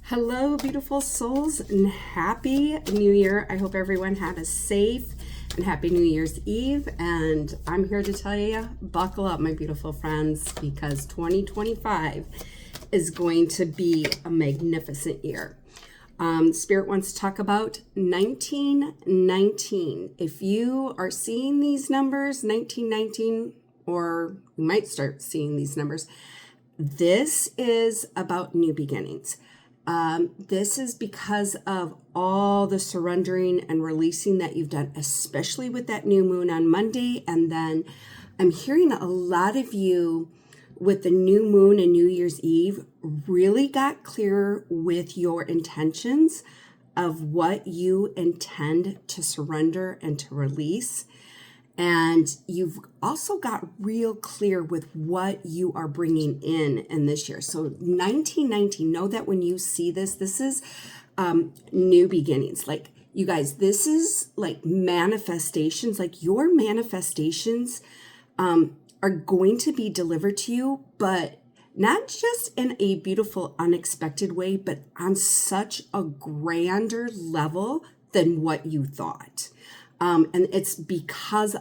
Hello, beautiful souls, and happy new year. I hope everyone had a safe and happy New Year's Eve. And I'm here to tell you, buckle up, my beautiful friends, because 2025 is going to be a magnificent year. Spirit wants to talk about 1919. If you are seeing these numbers, 1919, or you might start seeing these numbers, this is about new beginnings. This is because of all the surrendering and releasing that you've done, especially with that new moon on Monday. And then I'm hearing a lot of you with the new moon and New Year's Eve really got clear with your intentions of what you intend to surrender and to release. And you've also got real clear with what you are bringing in this year. So 1919, know that when you see this, this is new beginnings. Like, you guys, this is like manifestations, like your manifestations are going to be delivered to you, but not just in a beautiful, unexpected way, but on such a grander level than what you thought. And it's because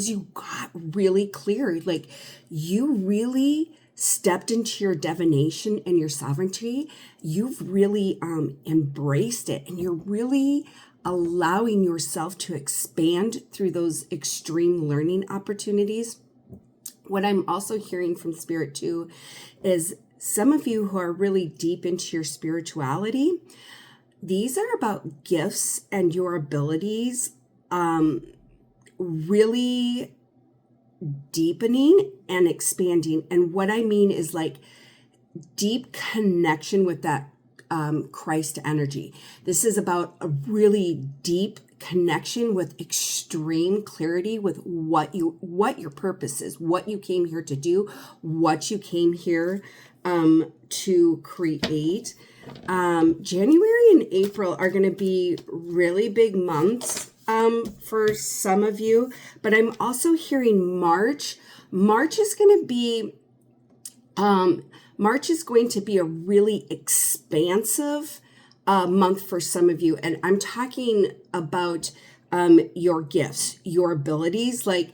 you got really clear, like you really stepped into your divination and your sovereignty. You've really embraced it, and you're really allowing yourself to expand through those extreme learning opportunities. What I'm also hearing from Spirit too is some of you who are really deep into your spirituality, these are about gifts and your abilities really deepening and expanding. And what I mean is like deep connection with that Christ energy. This is about a really deep connection with extreme clarity with what your purpose is, what you came here to do, what you came here to create. January and April are going to be really big months for some of you, but I'm also hearing March. March is going to be a really expansive month for some of you, and I'm talking about your gifts, your abilities. Like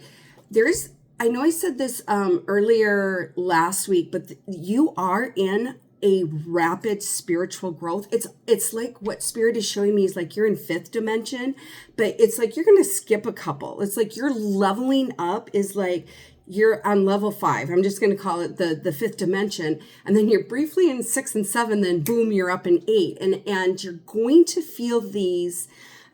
I know I said this earlier last week, but you are in a rapid spiritual growth. It's like what Spirit is showing me is like you're in fifth dimension, but it's like you're going to skip a couple. It's like you're leveling up is like you're on level 5. I'm just going to call it the fifth dimension. And then you're briefly in 6 and 7, then boom, you're up in 8. And you're going to feel these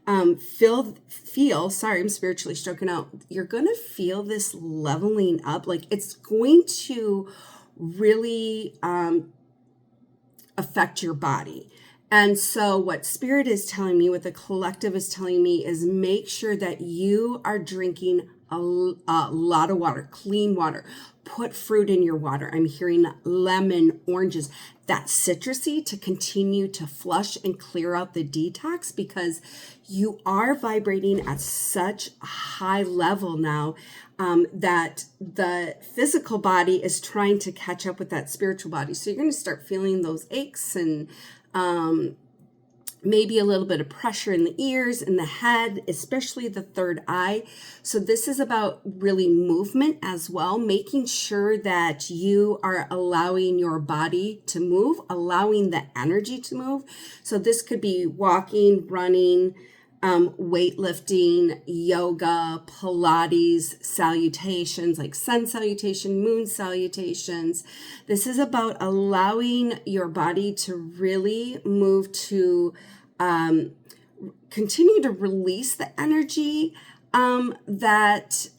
sorry, I'm spiritually stroking out. You're going to feel this leveling up. Like it's going to really affect your body. And so what Spirit is telling me, what the collective is telling me is make sure that you are drinking a lot of water, clean water. Put fruit in your water. I'm hearing lemon, oranges, that citrusy to continue to flush and clear out the detox, because you are vibrating at such a high level now that the physical body is trying to catch up with that spiritual body. So you're going to start feeling those aches and maybe a little bit of pressure in the ears, in the head, especially the third eye. So this is about really movement as well, making sure that you are allowing your body to move, allowing the energy to move. So this could be walking, running, weightlifting, yoga, Pilates, salutations like sun salutation, moon salutations. This is about allowing your body to really move to continue to release the energy that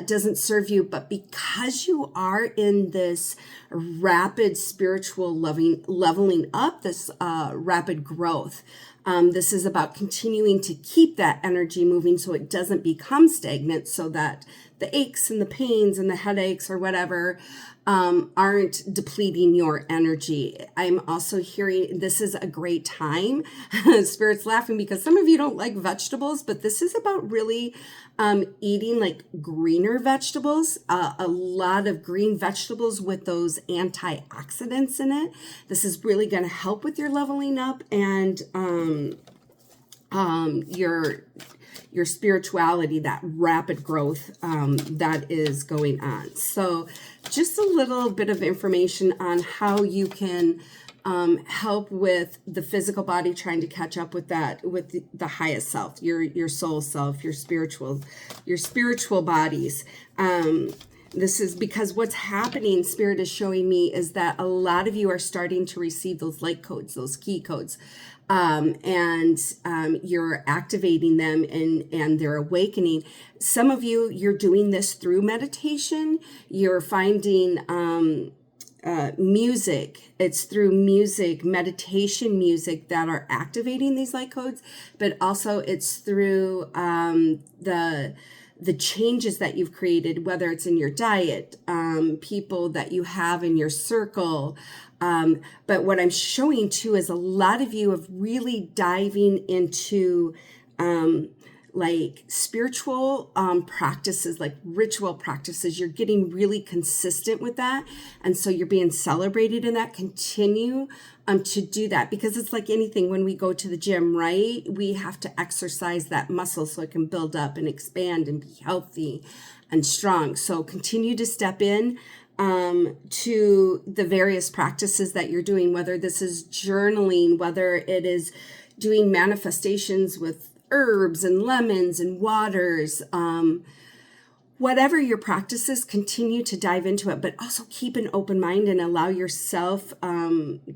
doesn't serve you. But because you are in this rapid spiritual leveling up, this rapid growth, this is about continuing to keep that energy moving so it doesn't become stagnant, so that the aches and the pains and the headaches or whatever aren't depleting your energy. I'm also hearing this is a great time. Spirit's laughing because some of you don't like vegetables, but this is about really eating like greener vegetables, a lot of green vegetables with those antioxidants in it. This is really going to help with your leveling up and your spirituality, that rapid growth that is going on. So just a little bit of information on how you can help with the physical body trying to catch up with that, with the highest self, your soul self, your spiritual bodies. This is because what's happening, Spirit is showing me, is that a lot of you are starting to receive those light codes, those key codes. And you're activating them and they're awakening. Some of you, you're doing this through meditation. You're finding music. It's through music, meditation music, that are activating these light codes, but also it's through the changes that you've created, whether it's in your diet, people that you have in your circle. But what I'm showing too is a lot of you have really diving into like spiritual practices, like ritual practices. You're getting really consistent with that. And so you're being celebrated in that. Continue to do that, because it's like anything. When we go to the gym, right, we have to exercise that muscle so it can build up and expand and be healthy and strong. So continue to step in to the various practices that you're doing, whether this is journaling, whether it is doing manifestations with herbs and lemons and waters, whatever your practices, continue to dive into it, but also keep an open mind and allow yourself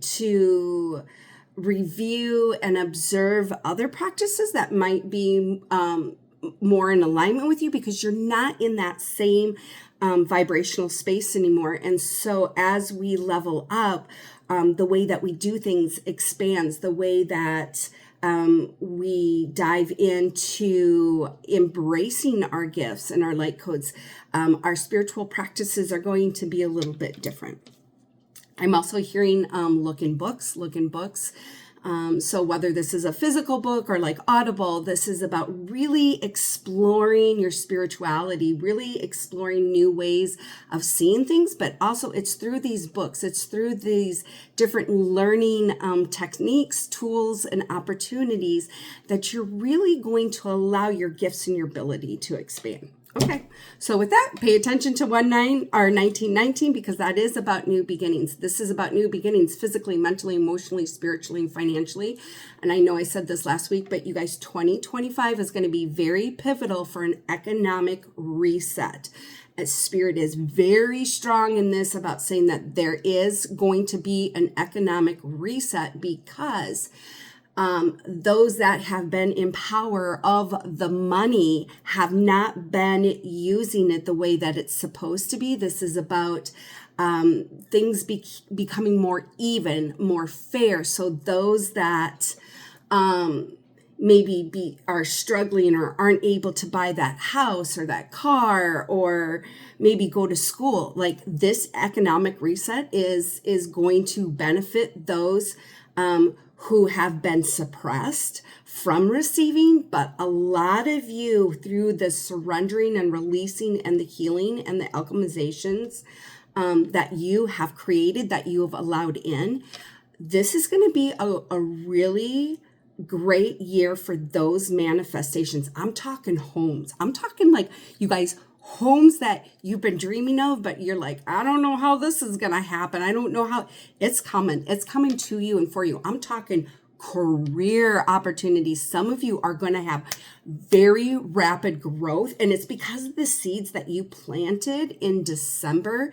to review and observe other practices that might be more in alignment with you, because you're not in that same vibrational space anymore. And so as we level up, the way that we do things expands, the way that we dive into embracing our gifts and our light codes. Our spiritual practices are going to be a little bit different. I'm also hearing look in books. So whether this is a physical book or like Audible, this is about really exploring your spirituality, really exploring new ways of seeing things, but also it's through these books, it's through these different learning techniques, tools, and opportunities that you're really going to allow your gifts and your ability to expand. Okay, so with that, pay attention to 1919, because that is about new beginnings. This is about new beginnings physically, mentally, emotionally, spiritually, and financially. And I know I said this last week, but you guys, 2025 is going to be very pivotal for an economic reset. As Spirit is very strong in this about saying that there is going to be an economic reset, because those that have been in power of the money have not been using it the way that it's supposed to be. This is about things becoming more even, more fair. So those that maybe are struggling or aren't able to buy that house or that car, or maybe go to school, like this economic reset is going to benefit those who have been suppressed from receiving. But a lot of you, through the surrendering and releasing and the healing and the alchemizations that you have created, that you have allowed in, this is going to be a really great year for those manifestations. I'm talking homes. I'm talking like, you guys, homes that you've been dreaming of, but you're like, I don't know how this is going to happen. I don't know how. It's coming. It's coming to you and for you. I'm talking career opportunities. Some of you are going to have very rapid growth, and it's because of the seeds that you planted in December.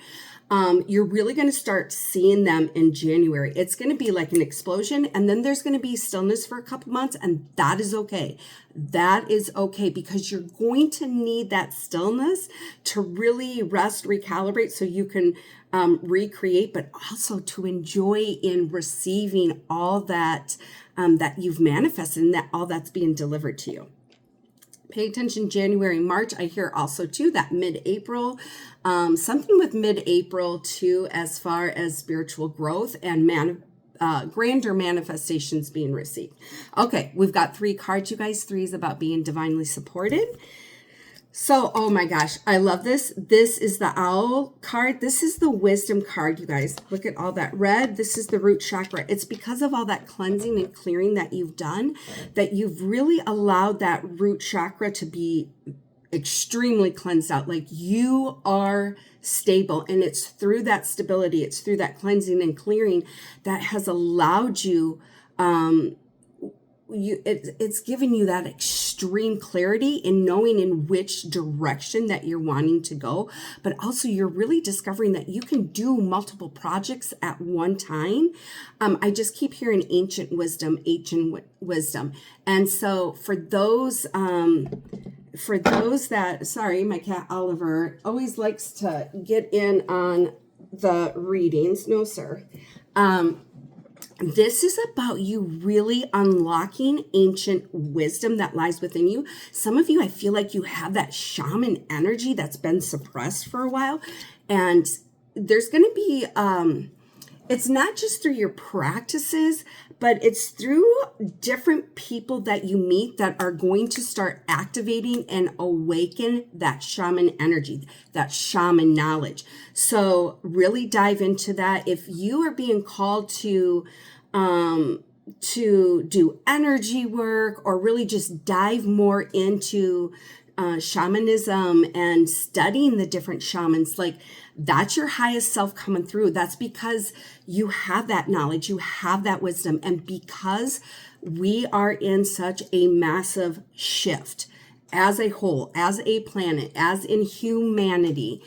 You're really going to start seeing them in January. It's going to be like an explosion, and then there's going to be stillness for a couple months, and that is okay. That is okay, because you're going to need that stillness to really rest, recalibrate, so you can recreate, but also to enjoy in receiving all that that you've manifested and that all that's being delivered to you. pay attention. January, March, I hear also too that mid-April, something with mid-April too, as far as spiritual growth and grander manifestations being received. Okay, we've got 3 cards, you guys. 3 is about being divinely supported. So, oh my gosh, I love this. This is the owl card. This is the wisdom card, you guys. Look at all that red. This is the root chakra. It's because of all that cleansing and clearing that you've done that you've really allowed that root chakra to be extremely cleansed out. Like you are stable, and it's through that stability, it's through that cleansing and clearing that has allowed you, it's given you that extreme clarity in knowing in which direction that you're wanting to go, but also you're really discovering that you can do multiple projects at one time. I just keep hearing ancient wisdom. And so for those that, sorry, my cat Oliver always likes to get in on the readings. No, sir. This is about you really unlocking ancient wisdom that lies within you. Some of you, I feel like you have that shaman energy that's been suppressed for a while. And there's going to be, it's not just through your practices, but it's through different people that you meet that are going to start activating and awaken that shaman energy, that shaman knowledge. So really dive into that. If you are being called to do energy work or really just dive more into shamanism and studying the different shamans, like that's your highest self coming through. That's because you have that knowledge, you have that wisdom. And because we are in such a massive shift as a whole, as a planet, as in humanity,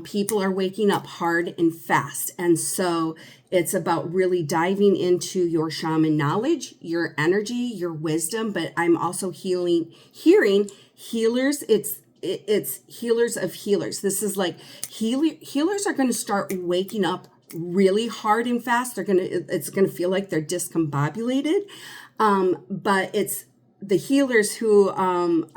people are waking up hard and fast. And so it's about really diving into your shaman knowledge, your energy, your wisdom. But I'm also hearing healers. It's healers of healers. This is like healers are going to start waking up really hard and fast. It's going to feel like they're discombobulated. But it's the healers who who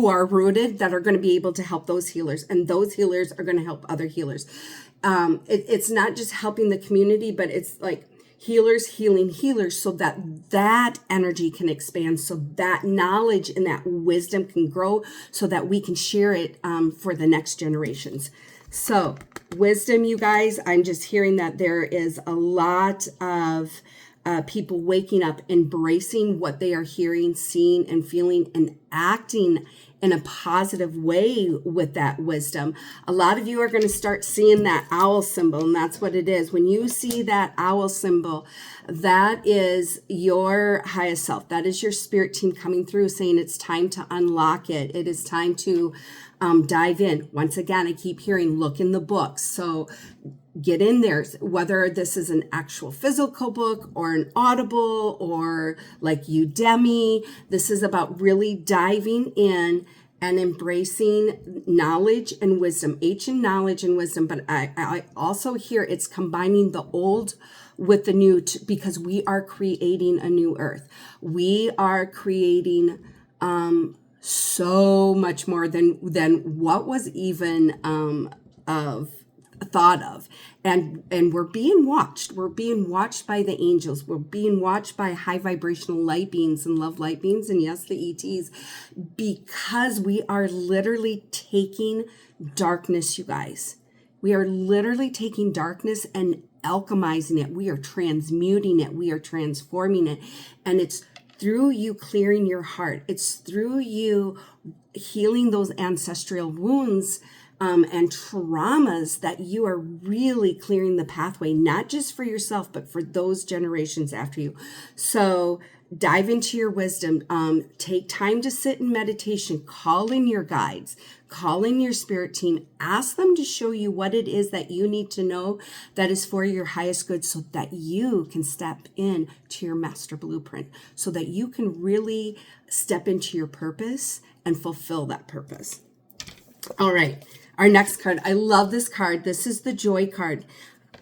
are rooted that are going to be able to help those healers, and those healers are going to help other healers. It's not just helping the community, but it's like healers healing healers, so that energy can expand, so that knowledge and that wisdom can grow, so that we can share it for the next generations. So wisdom, you guys, I'm just hearing that there is a lot of people waking up, embracing what they are hearing, seeing, and feeling, and acting in a positive way with that wisdom. A lot of you are going to start seeing that owl symbol, and that's what it is. When you see that owl symbol, that is your highest self. That is your spirit team coming through, saying it's time to unlock it. It is time to dive in. Once again, I keep hearing, look in the books. So get in there, whether this is an actual physical book or an Audible or like Udemy. This is about really diving in and embracing knowledge and wisdom, ancient knowledge and wisdom. But I also hear it's combining the old with the new, because we are creating a new earth. We are creating so much more than what was even thought of. And we're being watched. We're being watched by the angels. We're being watched by high vibrational light beings and love light beings, and yes, the ETs, because we are literally taking darkness, you guys. We are literally taking darkness and alchemizing it. We are transmuting it. We are transforming it. And it's through you clearing your heart. It's through you healing those ancestral wounds and traumas that you are really clearing the pathway, not just for yourself, but for those generations after you. So dive into your wisdom. Take time to sit in meditation. Call in your guides. Call in your spirit team. Ask them to show you what it is that you need to know that is for your highest good, so that you can step in to your master blueprint, so that you can really step into your purpose and fulfill that purpose. All right. Our next card. I love this card. This is the joy card.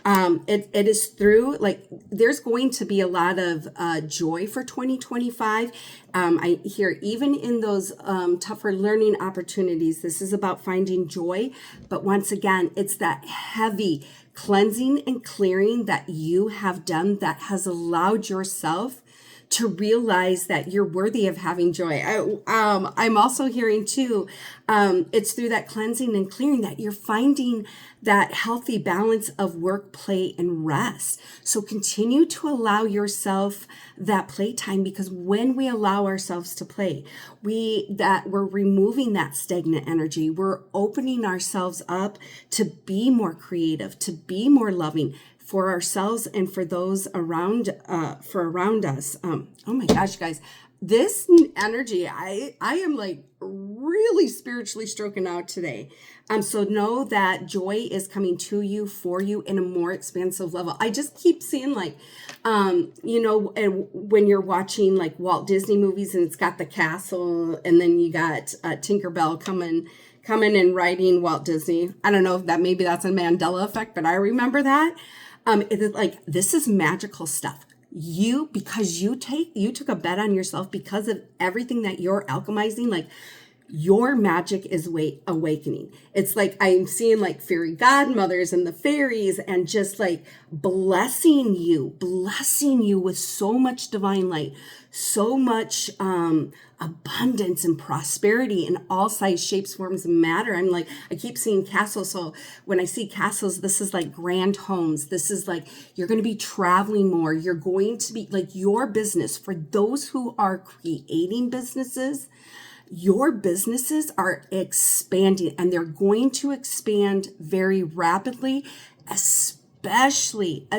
It is through, like, there's going to be a lot of joy for 2025. I hear even in those tougher learning opportunities, this is about finding joy. But once again, it's that heavy cleansing and clearing that you have done that has allowed yourself to realize that you're worthy of having joy. I'm also hearing too, it's through that cleansing and clearing that you're finding that healthy balance of work, play, and rest. So continue to allow yourself that playtime, because when we allow ourselves to play, we're removing that stagnant energy. We're opening ourselves up to be more creative, to be more loving for ourselves and for those around us. Oh my gosh, guys, this energy, I am like really spiritually stroking out today. So know that joy is coming to you, for you, in a more expansive level. I just keep seeing, like, and when you're watching like Walt Disney movies and it's got the castle, and then you got Tinkerbell coming and riding Walt Disney. I don't know if maybe that's a Mandela effect, but I remember that. It is like, this is magical stuff. Because you took a bet on yourself, because of everything that you're alchemizing, like, your magic is awakening. It's like I'm seeing like fairy godmothers and the fairies, and just like blessing you with so much divine light, so much abundance and prosperity in all size, shapes, forms, and matter. I'm like, I keep seeing castles. So when I see castles, this is like grand homes. This is like, you're going to be traveling more. You're going to be like, your business, for those who are creating businesses, your businesses are expanding, and they're going to expand very rapidly, especially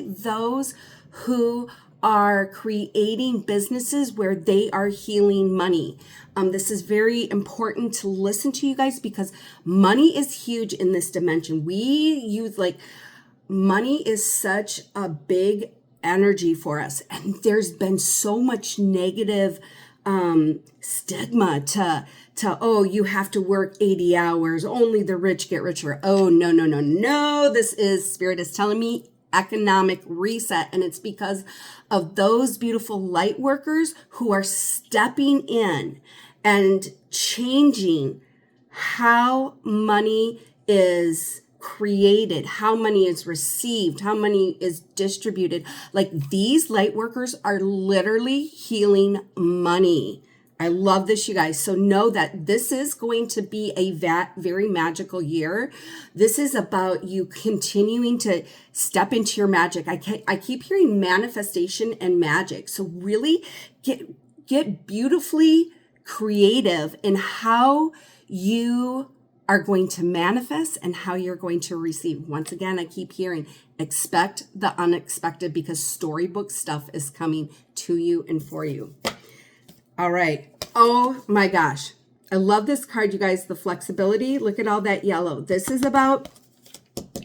those who are creating businesses where they are healing money. This is very important to listen to, you guys, because money is huge in this dimension. We use, like, money is such a big energy for us, and there's been so much negative stigma to oh, you have to work 80 hours, only the rich get richer. Oh, no. This is, Spirit is telling me, economic reset, and it's because of those beautiful light workers who are stepping in and changing how money is created, how money is received, how money is distributed. Like, these light workers are literally healing money. I love this, you guys. So know that this is going to be a very magical year. This is about you continuing to step into your magic. I keep hearing manifestation and magic. So really get beautifully creative in how you are going to manifest and how you're going to receive. Once again, I keep hearing, expect the unexpected, because storybook stuff is coming to you and for you. All right. Oh my gosh. I love this card, you guys, the flexibility. Look at all that yellow. This is about,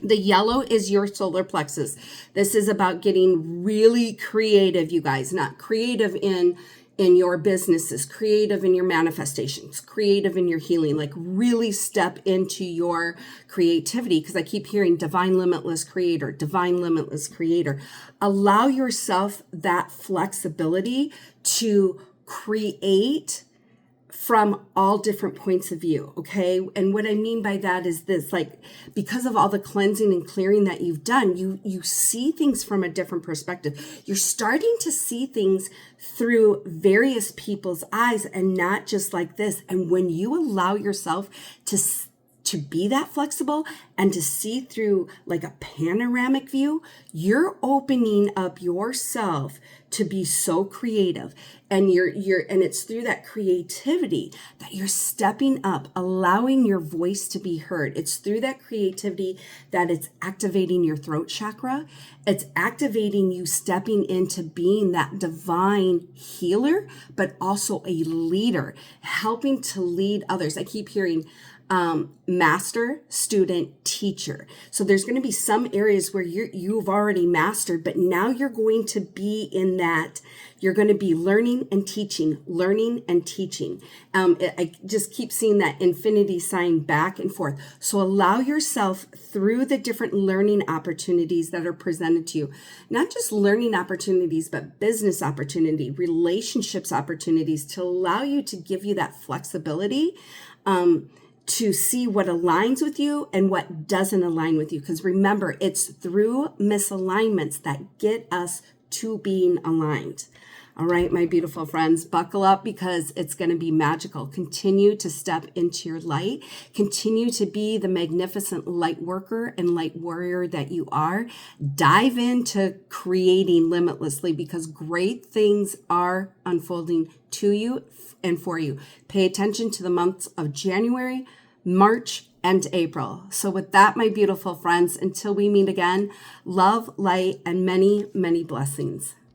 the yellow is your solar plexus. This is about getting really creative, you guys, not creative in your businesses, creative in your manifestations, creative in your healing, like really step into your creativity. Because I keep hearing divine limitless creator, divine limitless creator. Allow yourself that flexibility to create from all different points of view, okay? And what I mean by that is this, like, because of all the cleansing and clearing that you've done, you see things from a different perspective. You're starting to see things through various people's eyes and not just like this. And when you allow yourself to be that flexible and to see through like a panoramic view, you're opening up yourself to be so creative. And and it's through that creativity that you're stepping up, allowing your voice to be heard. It's through that creativity that it's activating your throat chakra. It's activating you stepping into being that divine healer, but also a leader, helping to lead others. I keep hearing master, student, teacher. So there's going to be some areas where you've already mastered, but now you're going to be in that. You're going to be learning and teaching, learning and teaching. I just keep seeing that infinity sign back and forth. So allow yourself through the different learning opportunities that are presented to you, not just learning opportunities, but business opportunity, relationships opportunities, to allow you to give you that flexibility, to see what aligns with you and what doesn't align with you. Because remember, it's through misalignments that get us to being aligned. All right, my beautiful friends, buckle up because it's going to be magical. Continue to step into your light. Continue to be the magnificent light worker and light warrior that you are. Dive into creating limitlessly because great things are unfolding to you and for you. Pay attention to the months of January, March, and April. So with that, my beautiful friends, until we meet again, love, light, and many, many blessings.